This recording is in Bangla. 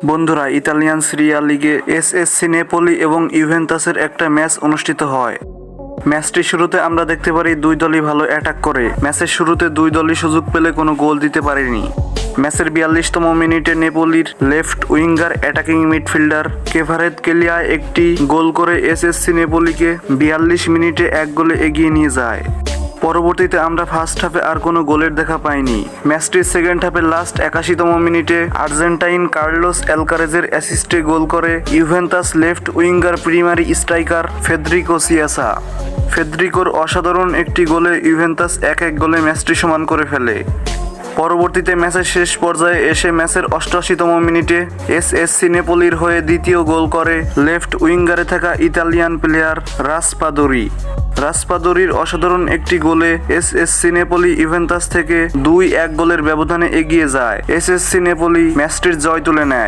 বন্ধুরা, ইতালিয়ান সিরিয়া লিগে এসএসসি নেপোলি এবং ইউভেন্টাসের একটা ম্যাচ অনুষ্ঠিত হয়। ম্যাচটির শুরুতে আমরা দেখতে পারি দুই দলই ভালো অ্যাটাক করে। ম্যাচের শুরুতে দুই দলই সুযোগ পেলে কোনো গোল দিতে পারেনি। ম্যাচের 42তম মিনিটে নেপোলির লেফট উইঙ্গার অ্যাটাকিং মিডফিল্ডার কেভারেতকেলিয়া একটি গোল করে এসএসসি নেপোলিকে 42 মিনিটে এক গোলে এগিয়ে নিয়ে যায়। পরবর্তীতে আমরা ফার্স্ট হাফে আর কোনো গোলের দেখা পাইনি। ম্যাচটির সেকেন্ড হাফে লাস্ট 81তম মিনিটে আর্জেন্টাইন কার্লোস অ্যালকারেজের অ্যাসিস্টে গোল করে Juventus left winger primary striker Federico Chiesa. ফেদ্রিকোর অসাধারণ একটি গোলে ইউভেন্টাস 1-1 গোলে ম্যাচটি সমান করে ফেলে। পরবর্তীতে ম্যাচের শেষ পর্যায়ে এসে ম্যাচের 88তম মিনিটে এসএসসি নেপোলির হয়ে দ্বিতীয় গোল করে লেফট উইঙ্গারে থাকা ইতালিয়ান প্লেয়ার রাসপাদোরির অসাধারণ একটি গোলে এসএসসি নেপোলি ইউভেন্টাস থেকে 2-1 গোলের ব্যবধানে এগিয়ে যায়। এসএসসি নেপোলি ম্যাচটির জয় তুলে নেয়।